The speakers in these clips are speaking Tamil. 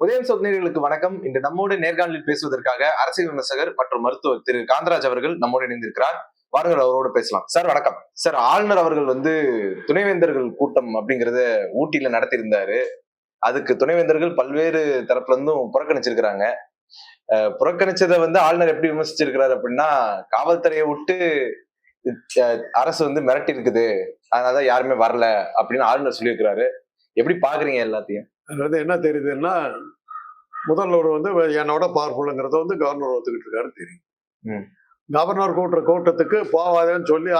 உதயம் சோதனைகளுக்கு வணக்கம். இன்று நம்மோடு நேர்காணலில் பேசுவதற்காக அரசியல் விமர்சகர் மற்றும் மருத்துவர் திரு காந்தராஜ் அவர்கள் நம்மோடு இணைந்திருக்கிறார். வாருங்கள் அவரோடு பேசலாம். சார் வணக்கம். சார், ஆளுநர் அவர்கள் துணைவேந்தர்கள் கூட்டம் அப்படிங்கறத ஊட்டியில நடத்தியிருந்தாரு. அதுக்கு துணைவேந்தர்கள் பல்வேறு தரப்புல இருந்தும் புறக்கணிச்சிருக்கிறாங்க. புறக்கணிச்சதை ஆளுநர் எப்படி விமர்சிச்சிருக்கிறாரு அப்படின்னா, காவல்துறையை விட்டு அரசு மிரட்டி இருக்குது, அதனாலதான் யாருமே வரல அப்படின்னு ஆளுநர் சொல்லியிருக்கிறாரு. எப்படி பாக்குறீங்க எல்லாத்தையும்? அதாவது என்ன தெரியுதுன்னா, முதல்வர் என்னோட பவர்ஃபுல்லுங்கிறத கவர்னர் ஒத்துக்கிட்டு இருக்காரு தெரியும். கவர்னர் கூட்டுற கூட்டத்துக்கு போவாதேன்னு சொல்லி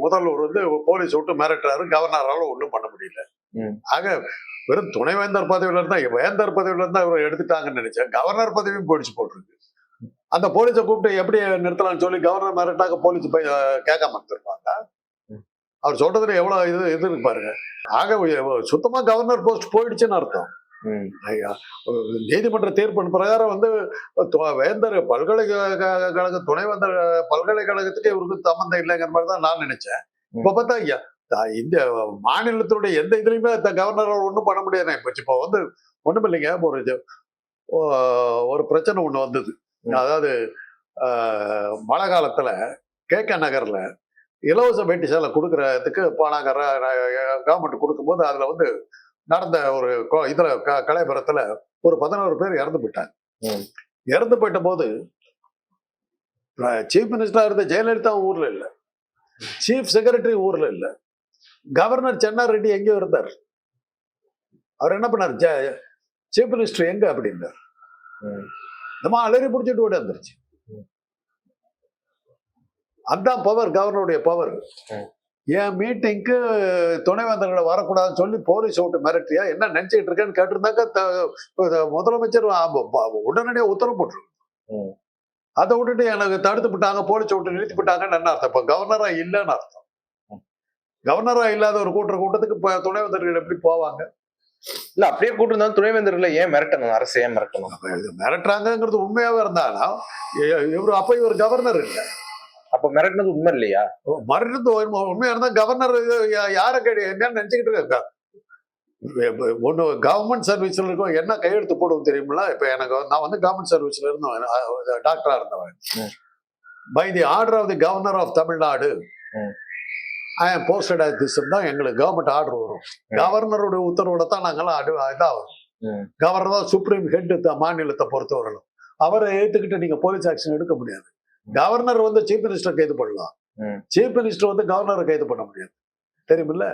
முதல்வர் போலீஸ் விட்டு மிரட்டுறாரு. கவர்னரால ஒண்ணும் பண்ண முடியல. ஆக வெறும் துணைவேந்தர் பதவியில இருந்தா, வேந்தர் பதவியில இருந்தா இவரை எடுத்துட்டாங்கன்னு நினைச்சேன். கவர்னர் பதவியும் போயிடுச்சு போட்டிருக்கு. அந்த போலீஸை கூப்பிட்டு எப்படி நிறுத்தலாம்னு சொல்லி கவர்னர் மிரட்டாக போலீஸ் போய் கேட்காம இருந்திருப்பாங்க. அவர் சொல்றதுல எவ்வளவு இது இருக்கு பாருங்க. ஆக சுத்தமா கவர்னர் போஸ்ட் போயிடுச்சுன்னு அர்த்தம். நீதிமன்ற தீர்ப்பின் பிரகாரம் வேந்தர் பல்கலைக்கழக துணைவேந்தர் பல்கலைக்கழகத்துக்கு இவருக்கு சம்பந்தம் இல்லைங்கிற மாதிரி தான் நான் நினைச்சேன். இப்ப பார்த்தா இந்த மாநிலத்தினுடைய எந்த இதுலயுமே கவர்னரால் ஒன்றும் பண்ண முடியாது. இப்போ ஒண்ணும் இல்லைங்க. ஒரு பிரச்சனை ஒண்ணு வந்தது. அதாவது மழை காலத்துல கேகே நகர்ல இலவச வேட்டி சேலை கொடுக்கறதுக்கு நாங்க கவர்மெண்ட் கொடுக்கும்போது அதுல நடந்த ஒரு இதுல கலைபுரத்துல ஒரு 11 பேர் இறந்து போயிட்டாங்க. இறந்து போயிட்ட போது சீஃப் மினிஸ்டரா இருந்த ஜெயலலிதா ஊர்ல இல்ல, சீஃப் செக்ரட்டரி ஊர்ல இல்ல, கவர்னர் சென்னா ரெட்டி எங்கேயோ இருந்தார். அவர் என்ன பண்ணார், சீஃப் மினிஸ்டர் எங்க அப்படின்னார். நம்ம அலறி பிடிச்சிட்டு ஓடி வந்துருச்சு. அதான் பவர், கவர்னருடைய பவர். என் மீட்டிங்க்கு துணைவேந்தர்களை வரக்கூடாதுன்னு சொல்லி போலீஸ் விட்டு மிரட்டியா என்ன நினைச்சுக்கிட்டு இருக்கேன்னு கேட்டிருந்தாக்க முதலமைச்சர் உடனடியாக உத்தரவு போட்டுருக்கு. அதை விட்டுட்டு எனக்கு தடுத்து விட்டாங்க, போலீஸ் விட்டு நிறுத்தி விட்டாங்கன்னு என்ன அர்த்தம்? இப்ப கவர்னரா இல்லைன்னு அர்த்தம். கவர்னரா இல்லாத ஒரு கூட்டத்துக்கு துணைவேந்தர்கள் எப்படி போவாங்க? இல்ல, அப்படியே கூட்டிருந்தாலும் துணைவேந்தர்களை ஏன் மிரட்டணும்? அரசு ஏன் மிரட்டணும்? மிரட்டுறாங்கிறது உண்மையாவே இருந்தாலும் இவர் கவர்னர் இல்லை. அப்ப மிரட்டினது உண்மை இல்லையா? மிரட்டினது உண்மையா இருந்தா கவர்னர் யார என்னன்னு நினைச்சுக்கிட்டு இருக்கா? ஒண்ணு கவர்மெண்ட் சர்வீஸ்ல இருக்கும், என்ன கையெழுத்து போடுவோம் தெரியுமில்ல? இப்ப நான் கவர்மெண்ட் சர்வீஸ்ல இருந்தவன், டாக்டரா இருந்தவன். By the order of the governor of Tamil Nadu I am posted as this தான் எங்களுக்கு கவர்மெண்ட் ஆர்டர் வரும். கவர்னருடைய உத்தரவோட தான் நாங்கெல்லாம் இதாகும். கவர்னர் தான் சுப்ரீம் ஹெட் மாநிலத்தை பொறுத்தவரையிலும். அவரை ஏத்துக்கிட்டு நீங்க போலீஸ் ஆக்ஷன் எடுக்க முடியாது. கவர்னர் சீஃப் மினிஸ்டர் கைது பண்ணலாம், சீஃப் மினிஸ்டர் கவர்னரை கைது பண்ண முடியாது. தெரியுமில்ல?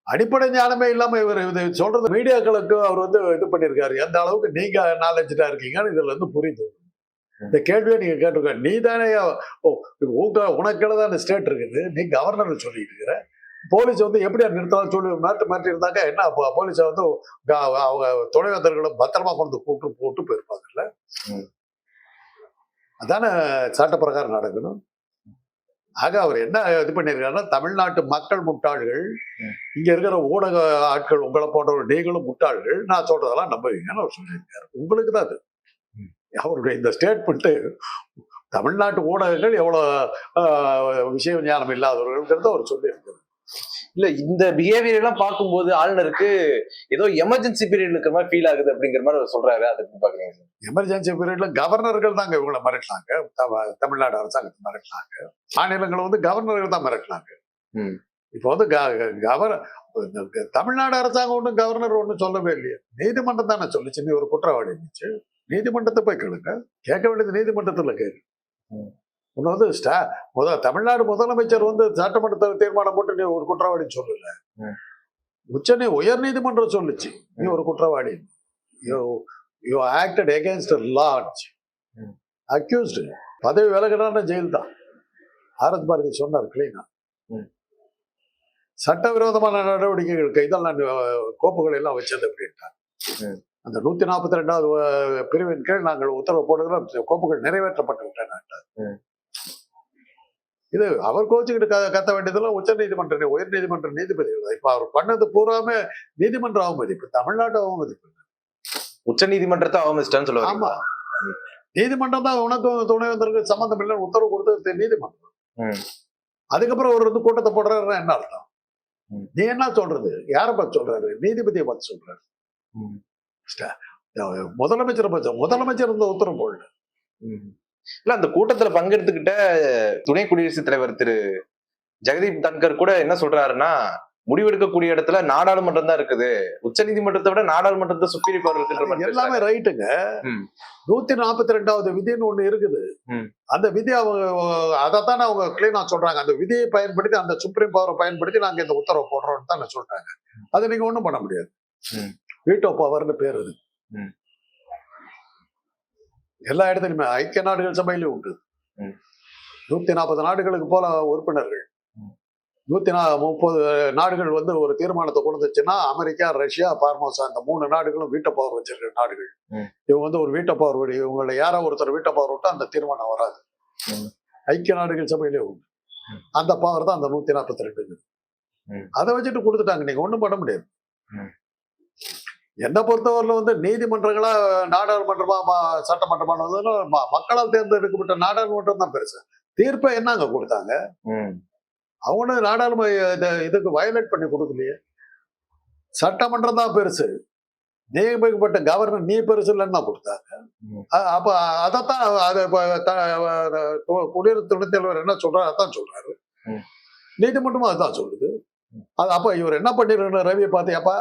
அடிப்படை ஞானமே இல்லாம இவர் சொல்றது மீடியாக்களுக்கு அவர் இது பண்ணிருக்காரு. எந்த அளவுக்கு நீங்க நாலேஜா இருக்கீங்கன்னு இதுல புரியுது. இந்த கேள்வியை நீங்க கேட்டிருக்க, நீ தானே உனக்குதான் ஸ்டேட் இருக்குது, நீ கவர்னர் சொல்லிட்டு இருக்கிற. போலீஸ் எப்படியா நிறுத்தலாம் சொல்லி மாற்றி இருந்தாக்க என்ன போலீஸை அவங்க துணைவேந்தர்களை பத்திரமா கொண்டு போட்டு போயிருப்பாங்கல்ல. அதான சட்ட பிரகாரம் நடக்கணும். ஆக அவர் என்ன இது பண்ணிருக்காருன்னா, தமிழ்நாட்டு மக்கள் முட்டாள்கள், இங்க இருக்கிற ஊடக ஆட்கள் உங்களை போன்றவர் நீங்களும் முட்டாள்கள், நான் சொல்றதெல்லாம் நம்புவீங்கன்னு அவர் சொல்லியிருக்காரு. உங்களுக்கு தான் அது. அவருடைய இந்த ஸ்டேட்மெண்ட் தமிழ்நாட்டு ஊடகங்கள் எவ்வளவு விஷய ஞானம் இல்லாதவர்கள்ங்கிறத அவர் சொல்லியிருக்காரு. இல்ல, இந்த பிஹேவியர் எல்லாம் பார்க்கும்போது ஆளுநருக்கு ஏதோ எமர்ஜென்சி பீரியட் இருக்கிற மாதிரி ஃபீல் ஆகுது அப்படிங்கிற மாதிரி அவர் சொல்றாரு. அதை எப்படி பாக்குறீங்க? எமர்ஜென்சி பீரியட்ல கவர்னர்கள் தாங்க இவங்களை மிரட்டினாங்க. தமிழ்நாடு அரசாங்கத்தை மிரட்டினாங்க. மாநிலங்கள் கவர்னர்கள் தான் மிரட்டினாங்க. இப்போ தமிழ்நாடு அரசாங்கம் ஒன்றும் கவர்னர் ஒன்றும் சொல்லவே இல்லையா? நீதிமன்றம் தானே சொல்லிச்சு நீ ஒரு குற்றவாளி இருந்துச்சு. நீதிமன்றத்தை போய் கேளுங்க. கேட்க வேண்டியது நீதிமன்றத்துல கேட்கு. தமிழ்நாடு முதலமைச்சர் சட்டமன்ற தீர்மானம் போட்டு நீ ஒரு குற்றவாளி சொல்லல. உயர் நீதிமன்றம் சொல்லுச்சு நீ ஒரு குற்றவாளி. You acted against a large accused. பதவி விலகினான ஜெயில் தான். ஆரத் பாரதி சொன்னார் கிளீனா. சட்டவிரோதமான நடவடிக்கைகள் கைதெல்லாம் கோப்புகள் எல்லாம் வச்சது அப்படின்ட்டார். அந்த 142வது பிரிவின் கீழ் நாங்கள் உத்தரவு போடுகிறோம், கோப்புகள் நிறைவேற்றப்பட்டு விட்டன. இது அவர் கோச்சுக்கிட்டு கத்த வேண்டியதெல்லாம் உச்ச நீதிமன்ற உயர் நீதிமன்ற நீதிபதிகள். இப்ப அவர் பண்ணது பூராமே நீதிமன்ற அவமதிப்பு, தமிழ்நாட்டு அவமதிப்பு. உச்ச நீதிமன்றத்தை அவமதிச்சிட்டான்னு சொல்லுவாங்க. ஆமா, நீதிமன்றம் தான் உனக்கு துணைவேந்தருக்கு சம்பந்தம் இல்லைன்னு உத்தரவு கொடுத்தது நீதிமன்றம். அதுக்கப்புறம் அவர் கூட்டத்தை போடுறாருன்னா என்ன அர்த்தம்? நீ என்ன சொல்றது? யாரை பார்த்து சொல்றாரு? நீதிபதியை பார்த்து சொல்றாரு. முதலமைச்சர் இந்த உத்தரவு போடல. இல்ல அந்த கூட்டத்துல பங்கெடுத்துக்கிட்ட துணை குடியரசுத் தலைவர் திரு ஜெகதீப் தன்கர் கூட என்ன சொல்றாருன்னா, முடிவெடுக்கக்கூடிய இடத்துல நாடாளுமன்றம் தான் இருக்குது, உச்ச நீதிமன்றத்தை விட நாடாளுமன்றத்தை சுப்பீரியர் பவர் இருக்குன்ற மாதிரி எல்லாமே ரைட்டுங்க. 142வது விதின்னு ஒண்ணு இருக்குது. அந்த விதி அவங்க அதைத்தான் அவங்க கிளீனா சொல்றாங்க. அந்த விதியை பயன்படுத்தி, அந்த சுப்ரீம் பவரை பயன்படுத்தி நாங்க இந்த உத்தரவு போடுறோம்னு தான் சொல்றாங்க. அதை நீங்க ஒண்ணும் பண்ண முடியாது. வீட்டோ பவர்னு பேர் அது. எல்லா இடத்துலயுமே ஐக்கிய நாடுகள் சபையிலும் உண்டு. 140 நாடுகளுக்கு போல உறுப்பினர்கள், 130 நாடுகள் வந்து ஒரு தீர்மானத்தை கொடுத்துச்சுன்னா, அமெரிக்கா, ரஷ்யா, பார்மோசா இந்த 3 நாடுகளும் வீட்டோ பவர் வச்சிருக்கிற நாடுகள். இவங்க வந்து ஒரு வீட்டோ பவர், இவங்களை யாரோ ஒருத்தர் வீட்டோ பவர் விட்டா அந்த தீர்மானம் வராது. ஐக்கிய நாடுகள் சபையிலே உண்டு. அந்த பவர் தான் அந்த 142. அதை வச்சுட்டு கொடுத்துட்டாங்க. நீங்க ஒண்ணும் பண்ண முடியாது. என்னை பொறுத்தவரையில வந்து நீதிமன்றங்களா நாடாளுமன்றமா சட்டமன்றமா மக்களால் தேர்ந்தெடுக்கப்பட்ட நாடாளுமன்றம் தான் பெருசு. தீர்ப்பை என்ன அங்க கொடுத்தாங்க? அவங்க நாடாளுமன்ற இதுக்கு வயலேட் பண்ணி கொடுக்கலையே. சட்டமன்றம் தான் பெருசு. நியமிக்கப்பட்ட கவர்னர் நீ பெருசு இல்லைன்னு தான் கொடுத்தாங்க. அப்ப அதைத்தான் குடியரசு துணைத் தலைவர் என்ன சொல்றாரு அதான் சொல்றாரு. நீதிமன்றமும் அதுதான் சொல்லுது. அது அப்ப இவர் என்ன பண்ணிருக்க ரவியை பார்த்தியாப்பா,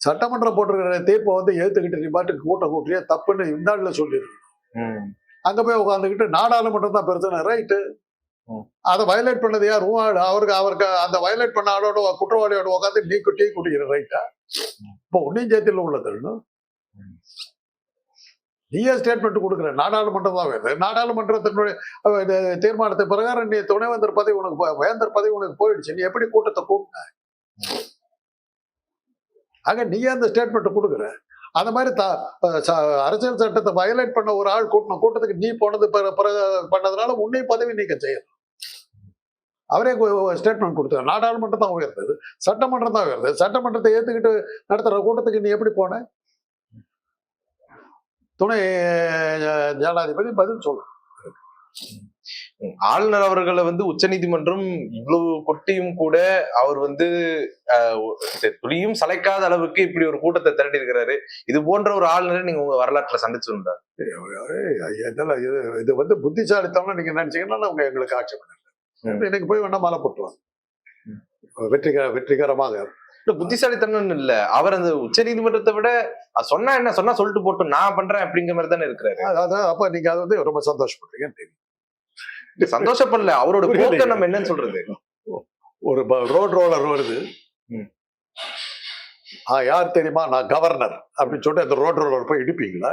சட்டமன்றம் போட்டிருக்கிற தீர்ப்பை வந்து எழுத்துக்கிட்டு நீ பாட்டுக்கு கூட்டம் கூட்டியே தப்புன்னு இந்த நாள்ல சொல்லிருக்கு. அங்க போய் உட்காந்துக்கிட்டு நாடாளுமன்றம் தான் பெருசுன்னு ரைட்டு. அதை வயலேட் பண்ணது யார்? அவருக்கு அந்த வயலேட் பண்ண ஆளோட குற்றவாளியோட உட்காந்து டீ குடிக்கிற ரைட்டா? இப்போ உன்னையும் சேர்த்துல உள்ளது. நீயே ஸ்டேட்மெண்ட் கொடுக்குற நாடாளுமன்றம் தான் வேணும். நாடாளுமன்றத்தினுடைய தீர்மானத்தை பிரகாரம் நீ துணைவேந்தர் பதவி உனக்கு வேந்தர் பதவி உனக்கு போயிடுச்சு. நீ எப்படி கூட்டத்தை கூப்பிட்ட? ஆக நீயே அந்த ஸ்டேட்மெண்ட் கொடுக்குற. அந்த மாதிரி அரசியல் சட்டத்தை வயலேட் பண்ண ஒரு ஆள் கூட்டத்துக்கு நீ போனது பண்ணதுனால உன்னை பதவி நீக்க செய்யணும். அவரே ஸ்டேட்மெண்ட் கொடுத்தாரு. நாடாளுமன்றம் தான் உயர்ந்தது, சட்டமன்றம் தான் உயர்ந்தது. சட்டமன்றத்தை ஏத்துக்கிட்டு நடத்துற கூட்டத்துக்கு நீ எப்படி போன? துணை ஜனாதிபதி பதில் சொல்லு. ஆளுநர் அவர்களை வந்து உச்ச நீதிமன்றம் இவ்வளவு கொட்டியும் கூட அவர் வந்து துளியும் சளைக்காத அளவுக்கு இப்படி ஒரு கூட்டத்தை திரட்டி இருக்கிறாரு. இது போன்ற ஒரு ஆளுநரை நீங்க உங்க வரலாற்றுல சந்திச்சுண்டா? இது வந்து புத்திசாலித்தவங்க நீங்க நினைச்சீங்கன்னா அவங்க எங்களுக்கு ஆட்சி பண்ணல. எனக்கு போய் வேணா மாலை போட்டுவாங்க வெற்றிகரமாக. புத்திசாலித்தனம் இல்ல, அவர் அந்த உச்ச நீதிமன்றத்தை விட சொன்னா என்ன சொன்னா சொல்லிட்டு போட்டு நான் பண்றேன் அப்படிங்கிற மாதிரி தானே இருக்கிறாரு. அதான் அப்ப நீங்க அதை வந்து ரொம்ப சந்தோஷப்படுறீங்கன்னு தெரியும். சந்தோஷப்படல, அவரோட போக்க நம்ம என்னன்னு சொல்றது. ஒரு ரோட் ரோலர் வருது, யார் தெரியுமா, நான் கவர்னர் அப்படின்னு சொல்லிட்டு அந்த ரோட் ரோலர் போய் இடிப்பீங்களா?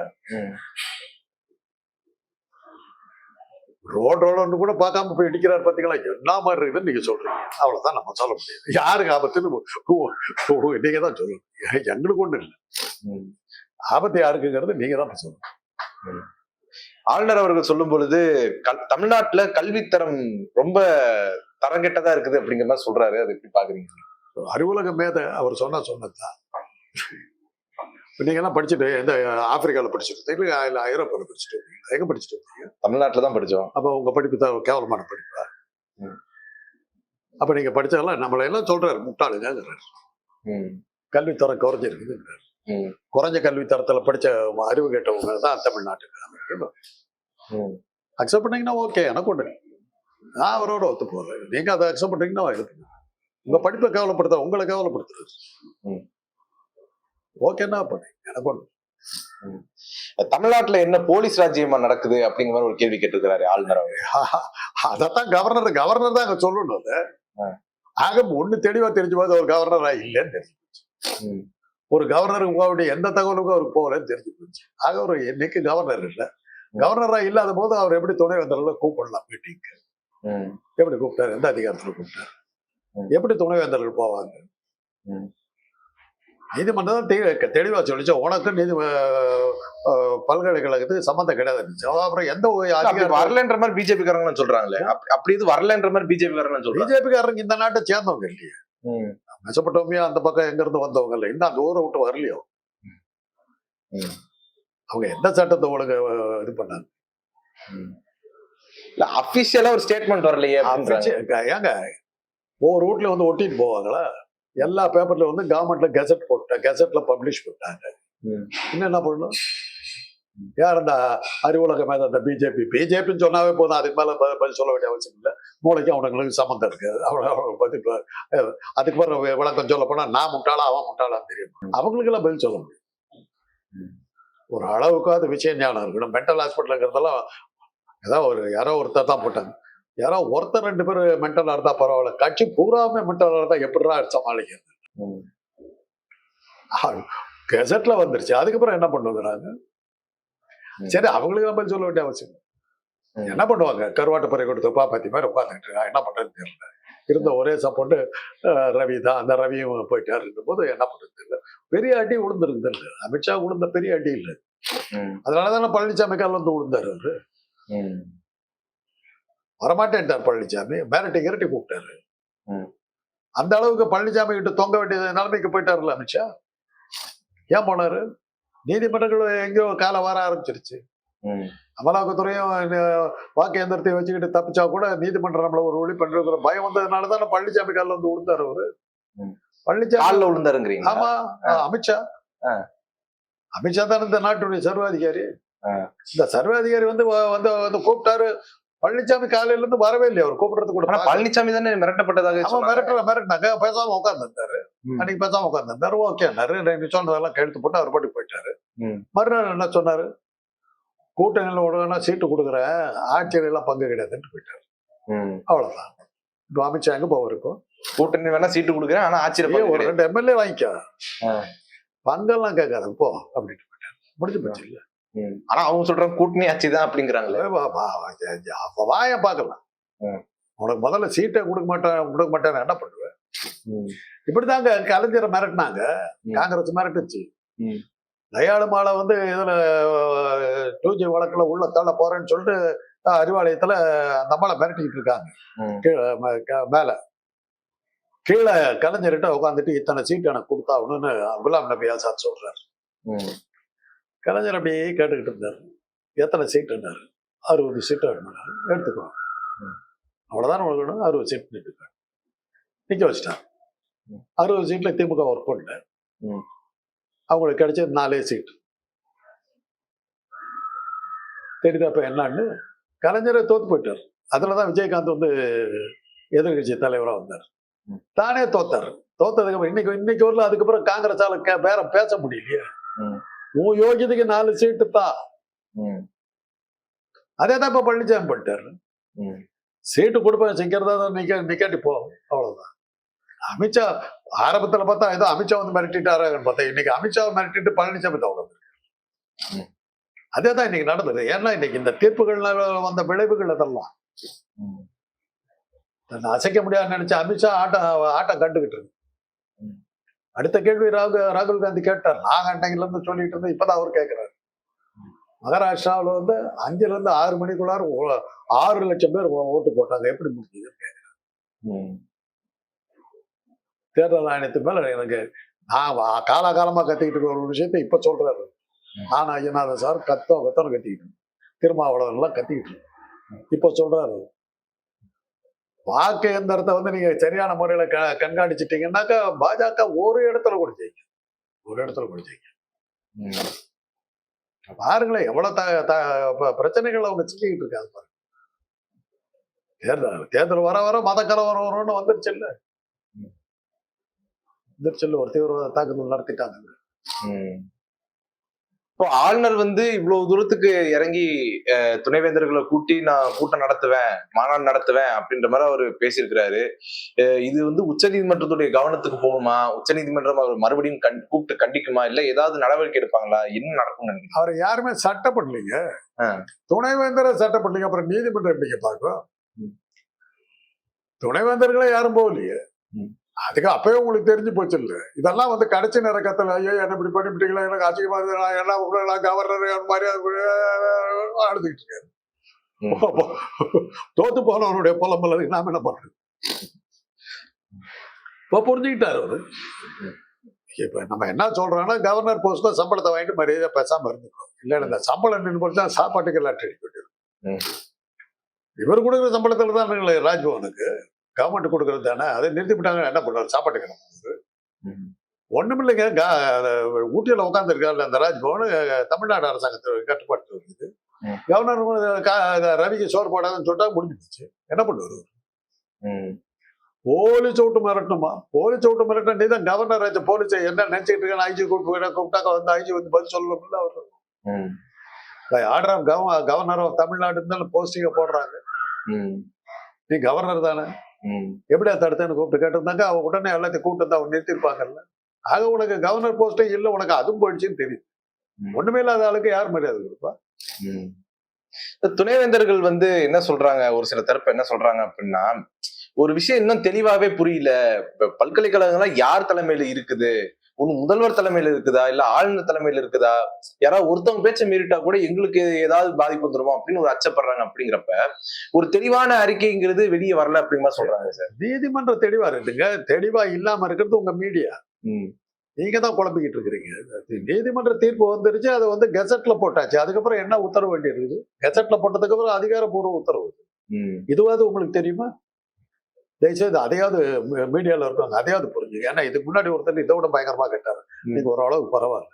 ரோட் ரோலர்னு கூட பார்க்காம போய் இடிக்கிறார் பாத்தீங்களா? என்ன மாதிரி இருக்குதுன்னு நீங்க சொல்றீங்க. அவ்வளவுதான் நம்ம சொல்ல முடியாது. யாருக்கு ஆபத்துன்னு நீங்க தான் சொல்லணும். எங்களுக்கு ஒண்ணு இல்லை. ஆபத்து யாருக்குங்கிறது நீங்க தான் சொல்லணும். ஆளுநர் அவர்கள் சொல்லும் பொழுது தமிழ்நாட்டுல கல்வித்தரம் ரொம்ப தரங்கெட்டதா இருக்குது அப்படிங்கிற மாதிரி சொல்றாரு. அது எப்படி பாக்குறீங்க? அறிவுலக மேதை அவர் சொன்னதுதான். நீங்க எல்லாம் படிச்சுட்டு எந்த ஆப்பிரிக்கால படிச்சுட்டு இல்ல ஐரோப்பால படிச்சுட்டு எங்க படிச்சுட்டு இருக்கீங்க? தமிழ்நாட்டுல தான் படிச்சோம். அப்ப உங்க படிப்பு தான் கேவலமான படிப்பா? அப்ப நீங்க படிச்சதெல்லாம் நம்மள எல்லாம் சொல்றாரு முட்டாளுங்கிறாரு. கல்வித்தரம் குறைஞ்சிருக்குதுங்கிறாரு. குறைஞ்ச கல்வித்தரத்துல படிச்ச அறிவு கேட்டவங்க தான் தமிழ்நாட்டுக்கு அக்செப்ட் பண்ணீங்கன்னா ஓகே, எனக்கு ஒண்ணு நான் அவரோட ஒத்து போறேன். நீங்க அதை அக்செப்ட் பண்ணீங்கன்னா உங்க படிப்பை கேவலப்படுத்த உங்களை கேவலப்படுத்துறது ஓகேன்னா பண்ணீங்க, எனக்கு ஒண்ணு. தமிழ்நாட்டுல என்ன போலீஸ் ராஜ்யமா நடக்குது அப்படிங்கிற மாதிரி ஒரு கேள்வி கேட்டிருக்கிறாரு ஆளுநர். அதத்தான் கவர்னர் தான் அங்க சொல்லணும். அதை ஆக ஒண்ணு தெளிவா தெரிஞ்சு போது ஒரு கவர்னரா இல்லைன்னு தெரிஞ்சு போச்சு. ஒரு கவர்னருக்கு போக எந்த தகவலுக்கும் அவருக்கு போகலன்னு தெரிஞ்சு போச்சு. ஆக ஒரு இன்னைக்கு கவர்னர் இல்லை. கவர்னரா இல்லாத போது அவர் எப்படி துணை வேந்தர்களை கூப்பிடலாம் மீட்டிங்கு? எப்படி கூப்பிட்டாரு? எந்த அதிகாரத்துல கூப்பிட்டாரு? எப்படி துணைவேந்தர்கள் போவாங்க? நீதிமன்றம் தெளிவா சொல்லிச்சு, உனக்கு பல்கலைக்கழகத்துக்கு சம்பந்தம் கிடையாது. அப்புறம் எந்த வரலன்ற மாதிரி பிஜேபி காரங்க சொல்றாங்களே, அப்படி இது வரலன்ற மாதிரி பிஜேபி காரங்க சொல்றாங்க. பிஜேபி காரங்க இந்த நாட்டை சேர்ந்தவங்க இல்லையே. மெசபட்டோமியா அந்த பக்கம் எங்க இருந்து வந்தவங்க இல்லை, இன்னும் அந்த ஊரை விட்டு வரலையோ. அவங்க எந்த சட்டத்தை ஒழுங்கு இது பண்ணாங்க? இல்ல அபிஷியலா ஒரு ஸ்டேட்மெண்ட் வரலையே. ஏங்க ஒவ்வொரு ரூட்ல வந்து ஒட்டிட்டு போவாங்களா? எல்லா பேப்பர்ல வந்து கவர்மெண்ட்ல கெசட் கெசட்ல பப்ளிஷ் பண்ணிட்டாங்க. இன்னும் என்ன பண்ணணும்? யார் அந்த அறிவுலக மேல அந்த பிஜேபின்னு சொன்னாவே போதும், அதுக்கு மேல பதில் சொல்ல வேண்டிய அவசியம் இல்லை. மூளைக்கு அவனுங்களுக்கு சம்மந்தம் இருக்கு. அவனை பத்தி அதுக்கு பிறகு விளக்கம் சொல்ல போனா நான் முட்டாளா அவன் முட்டாளான்னு தெரியும். அவங்களுக்கு எல்லாம் பதில் சொல்ல முடியும். ஒரு அளவுக்காவது விஷய ஞானம் இருக்கணும். மென்டல் ஹாஸ்பிட்டல் இருக்கிறதெல்லாம் ஏதாவது யாரோ ஒருத்தர் தான் போட்டாங்க. யாரோ ஒருத்தர் 2 பேர் மென்டலா இருந்தா பரவாயில்ல, கட்சி பூராமே மென்டலா இருந்தா எப்படிடா சமாளிக்கிறது? கெசட்ல வந்துருச்சு. அதுக்கப்புறம் என்ன பண்ணுவாங்க? சரி, அவங்களுக்கு நம்ம சொல்ல வேண்டிய அவசியம் என்ன பண்ணுவாங்க? கருவாட்டு பறை கொடுத்து பாப்பாத்தி மாதிரி உட்காந்துட்டு என்ன பண்றதுன்னு தெரியல. இருந்த ஒரே சப்போர்ட் ரவி தான். அந்த ரவியும் போயிட்டாரு போது என்ன பண்றது தெரியல. பெரிய அடி விழுந்துருது இல்லை, அமித்ஷா விழுந்த பெரிய அடி இல்லை. அதனாலதானே பழனிசாமி கால வந்து விழுந்தாரு. அவரு வரமாட்டேன்ட்டார் பழனிசாமி, மிரட்டி கிரட்டி கூப்பிட்டாரு. அந்த அளவுக்கு பழனிசாமி கிட்ட தொங்க வேண்டிய நிலைமைக்கு போயிட்டாருல்ல அமித்ஷா. ஏன் போனாரு? நீதிமன்றங்கள் எங்கேயோ கால வர ஆரம்பிச்சிருச்சு. அமலாக்கத்துறையும் வாக்கு எந்திரத்தையும் வச்சுக்கிட்டு தப்பிச்சா கூட நீதிமன்றம் நம்மள ஒரு ஒளி பண்ற பயம் வந்ததுனாலதான் பழனிசாமி காலில் வந்து விழுந்தாரு. அவரு பழனிசாமி விழுந்தாருங்கிறீங்க? ஆமா, அமித்ஷா தான் இந்த நாட்டுடைய சர்வாதிகாரி. இந்த சர்வாதிகாரி வந்து வந்து வந்து கூப்பிட்டாரு. பழனிசாமி காலையில இருந்து வரவே இல்லையா? அவர் கூப்பிடுறது கூட. பழனிசாமி தானே மிரட்டப்பட்டதாக மிரட்டினாங்க. பேசாம உட்கார்ந்துருந்தாரு. அன்னைக்கு பேசாம உட்கார்ந்துருந்தாரு. ஓகேன்னாரு. சொன்னதெல்லாம் கழுத்து போட்டு அவர் பாட்டுக்கு போயிட்டாரு. மறுநாள் என்ன சொன்னாரு? கூட்டணியில உடனே சீட்டு கொடுக்குறேன், ஆட்சியில எல்லாம் பங்கு கிடையாதுன்னு போயிட்டாரு. அவ்வளவுதான். இப்போ அமித்ஷா எங்க போவார்? இப்போ கூட்டணி வேணா சீட்டு கொடுக்குறேன், ஆனா ஆட்சியில ஒரு 2 எம்எல்ஏ வாங்கிக்க, பங்கெல்லாம் கேட்காது போ அப்படின்ட்டு போயிட்டாரு. முடிஞ்சு போச்சு இல்ல. ஆனா அவங்க சொல்றாங்க கூட்டணி ஆட்சி தான் அப்படிங்கிறாங்களே. அப்ப வாய பாக்கலாம். உனக்கு முதல்ல சீட்டை கொடுக்க மாட்டேன் என்ன பண்ணுவேன்? இப்படிதாங்க கலைஞரை மிரட்டினாங்க. காங்கிரஸ் மிரட்டுச்சு. தயாளு மாலை வந்து இதுல 2G வழக்குல உள்ள தள்ள போறேன்னு சொல்லிட்டு அறிவாலயத்துல நம்மளை மிரட்டிக்கிட்டு இருக்காங்க. மேல கீழே கலைஞர்கிட்ட உட்காந்துட்டு இத்தனை சீட்டு எனக்கு கொடுத்தாகணும்னு குலாம் நபி ஆசாத் சொல்றாரு. கலைஞர் அப்படியே கேட்டுக்கிட்டு இருந்தாரு. எத்தனை சீட்டுன்னாரு? 60 சீட்டு எடுத்துக்கோ. அவ்வளவுதான் உனக்கு 60 சீட்டு நிக்க வச்சுட்டான். 60 சீட்ல திமுக ஒர்க் பண்ணல. அவங்களுக்கு கிடைச்சது 4 சீட்டு. தெரியுதா இப்ப என்னன்னு? கலைஞரை தோத்து போயிட்டார். அதுலதான் விஜயகாந்த் வந்து எதிர்கட்சி தலைவரா வந்தார். தானே தோத்தாரு. தோத்ததுக்கு அப்புறம் இன்னைக்கு வரல. அதுக்கப்புறம் காங்கிரஸால பேரம் பேச முடியலையே. உன் யோகியதுக்கு 4 சீட்டு தான். அதேதான் இப்ப பழனிசாமி பண்ணிட்டாரு. சீட்டு கொடுப்பேன் சிக்கிறதா நிக்காட்டி போகும். அவ்வளவுதான். அமித்ஷா ஆரம்பத்துல பார்த்தா ஏதோ அமித்ஷா வந்து மிரட்டிட்டாருன்னு பார்த்தா இன்னைக்கு அமித்ஷாவை மிரட்டிட்டு பழனிசாமி தான் வந்திருக்கு. அதேதான் இன்னைக்கு நடந்தது. ஏன்னா இன்னைக்கு இந்த தீர்ப்புகள்ல வந்த விளைவுகள் அதெல்லாம் அசைக்க முடியாது நினைச்ச அமித்ஷா ஆட்டம் கண்டுகிட்டு இருக்கு. அடுத்த கேள்வி ராகுல் காந்தி கேட்டார். நான் கண்டங்கில இருந்து சொல்லிட்டு இருந்தேன். இப்பதான் அவர் கேட்கிறாரு. மகாராஷ்டிராவில் வந்து 5 to 6 மணிக்குள்ளார 6 லட்சம் பேர் ஓட்டு போட்டாங்க. எப்படி முடிஞ்சதுன்னு கேட்கிறேன். தேர்தல் ஆணையத்து மேல எனக்கு நான் காலகாலமா கத்திக்கிட்டு இருக்க ஒரு விஷயத்த இப்ப சொல்றாரு. ஆனா ஐயநாதன் சார் கத்தம் கத்திக்கிட்டு, திருமாவளவன் எல்லாம் கத்திக்கிட்டு இப்ப சொல்றாரு. வாக்கு எந்திரத்தை வந்து நீங்க சரியான முறையில கண்காணிச்சிட்டீங்கன்னாக்கா பாஜக ஒரு இடத்துல கூட ஜெயிக்கும். பாருங்களேன் எவ்வளவு பிரச்சனைகள் அவங்க சிக்கிக்கிட்டு இருக்காங்க பாருங்க. தேர்தல் வர மத கலவரம் வரும்னு வந்துருச்சு இல்ல. ஒரு தீவிரவாத தாக்குதல் நடத்திட்டாங்க. இப்போ ஆளுநர் வந்து இவ்வளவு தூரத்துக்கு இறங்கி துணைவேந்தர்களை கூட்டி நான் கூட்டம் நடத்துவேன், மாநாடு நடத்துவேன் அப்படின்ற மாதிரி அவர் பேசியிருக்கிறாரு. இது வந்து உச்ச நீதிமன்றத்துடைய கவனத்துக்கு போகுமா? உச்ச நீதிமன்றம் அவர் மறுபடியும் கூப்பிட்டு கண்டிக்குமா? இல்ல ஏதாவது நடவடிக்கை எடுப்பாங்களா? என்ன நடக்கும் நினைக்கிறீங்க? அவர் யாருமே சட்டம் பண்ணலீங்க. துணைவேந்தரை சட்டம் பண்ணீங்க, அப்புறம் நீதிமன்றம் எப்படிங்க பார்க்கும்? துணைவேந்தர்களை யாரும் போகலையே. அதுக்கு அப்பவே உங்களுக்கு தெரிஞ்சு போச்சு இல்ல. இதெல்லாம் வந்து கடைசி நேரத்துல ஐயோ என்ன இப்படி பண்ணிவிட்டீங்களா, எனக்கு அசிங்கமா இருக்கு, எல்லாம் கவர்னர் மாதிரி அழுதுகிட்டு இருக்காரு. தோத்து போனவனுடைய புலம்பல் நாம என்ன பண்றது? இப்ப புரிஞ்சுக்கிட்டாரு அவரு. இப்ப நம்ம என்ன சொல்றோம்னா கவர்னர் போஸ்ட்ல சம்பளத்தை வாங்கிட்டு மரியாதை பேசாம இருந்துக்கோ. இல்ல இந்த சம்பளம் நின்று போச்சா சாப்பாட்டுக்கு எல்லாம் அட்டடி போயிட்டு இவர் கொடுக்குற சம்பளத்துல தான் ராஜ்பவனுக்கு கவர்மெண்ட் கொடுக்கறது தானே. அதை நிறுத்திவிட்டாங்க. என்ன பண்ணுவாரு? சாப்பாட்டு கிடக்கு ஒண்ணுமில்லைங்க. ஊட்டியில உட்காந்துருக்காருல அந்த ராஜ்பவன், தமிழ்நாடு அரசாங்கத்து கட்டுப்பாட்டு இருக்குது. ம். கவர்னர் ரவிக்கு சோறு போடாதுன்னு சொல்லிட்டா முடிஞ்சிடுச்சு. என்ன பண்ணுவாரு? ம். போலீஸ் விட்டு மிரட்டணுமா? போலீஸ் விட்டு மிரட்ட நீ தான் கவர்னர் ஆச்சு. போலீஸ் என்ன நினைச்சிட்டு இருக்கேன்? ஐஜி கூப்பிட்டாக்க வந்து ஐஜி வந்து பதில் சொல்லணும்ல அவரு. ம். Order of governor of Tamil Nadu போஸ்டிங்க போடுறாங்க. ம். நீ கவர்னர் தானே, ம். எப்படியா தடுத்தேன்னு கூப்பிட்டு கேட்டிருந்தாங்க, அவங்க உடனே எல்லாத்தையும் கூப்பிட்டு வந்து அவங்க நிறுத்திருப்பாங்கல்ல. ஆக உனக்கு கவர்னர் போஸ்டே இல்லை, உனக்கு அதுவும் போயிடுச்சுன்னு தெரியுது. ஒண்ணுமே இல்லாத ஆளுக்கு யார் மரியாதை கொடுப்பா? ம். துணைவேந்தர்கள் வந்து என்ன சொல்றாங்க, ஒரு சில தரப்பு என்ன சொல்றாங்க அப்படின்னா, ஒரு விஷயம் இன்னும் தெளிவாவே புரியல. இப்ப பல்கலைக்கழகங்கள்லாம் யார் தலைமையில இருக்குது? ஒண்ணு முதல்வர் தலைமையில இருக்குதா, இல்ல ஆளுநர் தலைமையில இருக்குதா? யாராவது ஒருத்தவங்க பேச்ச மீறிட்டா கூட எங்களுக்கு ஏதாவது பாதிப்பு வந்துருமோ அப்படின்னு ஒரு அச்சப்படுறாங்க. அப்படிங்கிறப்ப ஒரு தெளிவான அறிக்கைங்கிறது வெளியே வரல அப்படிங்கிற மாதிரி சொல்றாங்க சார். நீதிமன்றம் தெளிவா இருக்குங்க. தெளிவா இல்லாம இருக்கிறது உங்க மீடியா. ம். நீங்க தான் குழப்பிக்கிட்டு இருக்கிறீங்க. நீதிமன்ற தீர்ப்பு வந்துருச்சு, அதை வந்து கெசட்ல போட்டாச்சு. அதுக்கப்புறம் என்ன உத்தரவு வேண்டி இருக்குது? கெசட்ல போட்டதுக்கு அப்புறம் அதிகாரப்பூர்வ உத்தரவு. ம். இதுவாது உங்களுக்கு தெரியுமா? தயவுசெய்து அதையாவது மீடியால இருக்காங்க, அதையாவது புரிஞ்சுங்க. ஏன்னா இதுக்கு முன்னாடி ஒருத்தர் இதை விட பயங்கரமா கேட்டாரு. நீங்க ஓரளவுக்கு பரவாயில்ல.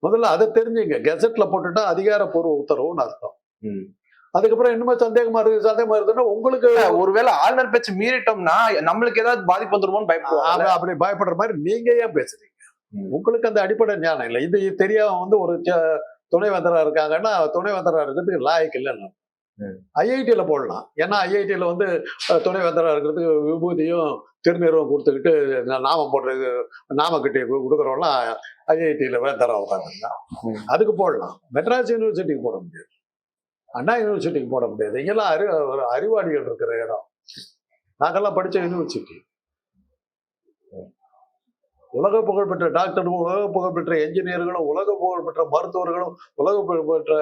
முதல்ல அதை தெரிஞ்சுங்க. கெசட்ல போட்டுட்டா அதிகாரப்பூர்வ உத்தரவுன்னு அர்த்தம். ம். அதுக்கப்புறம் இன்னுமே சந்தேகமா இருக்குதுன்னா உங்களுக்கு ஒருவேளை ஆளுநர் பேச்சு மீறிட்டோம்னா நம்மளுக்கு ஏதாவது பாதிப்பு வந்துருமோன்னு பயப்படுவாங்க. அப்படி பயப்படுற மாதிரி நீங்க ஏன் பேசுறீங்க? ம். உங்களுக்கு அந்த அடிப்படை ஞானம் இல்லை. இது தெரியாம வந்து ஒரு துணைவேந்தரா இருக்காங்கன்னா துணைவேந்தரா இருக்கிறதுக்கு லாயக்கு இல்லைன்னு. ஐஐடியில போடலாம். ஏன்னா ஐஐடியில வந்து துணைவேந்தரா இருக்கிறதுக்கு விபூதியும் திருநீரும் கொடுத்துக்கிட்டு நாமம் போடுறது, நாமக்கட்டி கொடுக்குறவங்களாம் ஐஐடியில வேந்தரா உட்காந்துருந்தா அதுக்கு போடலாம். மெட்ராஸ் யூனிவர்சிட்டிக்கு போட முடியாது, அண்ணா யூனிவர்சிட்டிக்கு போட முடியாது. இங்கெல்லாம் ஒரு அறிவாளிகள் இருக்கிற இடம். நாங்கெல்லாம் படிச்ச யூனிவர்சிட்டி. உலக புகழ்பெற்ற டாக்டர்களும், உலக புகழ்பெற்ற என்ஜினியர்களும், உலக புகழ்பெற்ற மருத்துவர்களும், உலக புகழ்பெற்ற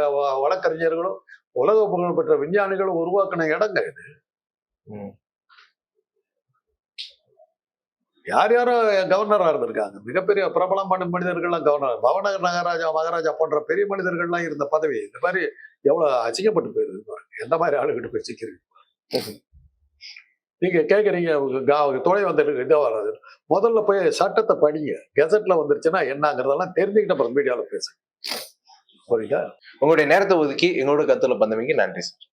வழக்கறிஞர்களும், உலக புகழ்பெற்ற விஞ்ஞானிகளும் உருவாக்கின இடங்க இது. யார் யாரோ கவர்னரா இருந்திருக்காங்க. மிகப்பெரிய பிரபலமான மனிதர்கள்லாம் கவர்னர். பவநகர் மகாராஜா போன்ற பெரிய மனிதர்கள்லாம் இருந்த பதவி. இந்த மாதிரி எவ்வளவு அசிங்கப்பட்டு போயிருது பாருங்க. எந்த மாதிரி ஆளுகிட்ட போய் சிக்கிறீங்க? நீங்க கேக்குறீங்க துணை வந்ததுக்கு இதே வராது. முதல்ல போய் சட்டத்தை படிங்க. கெசட்ல வந்துருச்சுன்னா என்னங்கிறதெல்லாம் தெரிஞ்சுக்கிட்ட அப்புறம் மீடியாவில் பேசுங்க. புரியுதா? உங்களுடைய நேரத்தை ஒதுக்கி எங்களோட கருத்துல பந்தமைக்கு நன்றி சார்.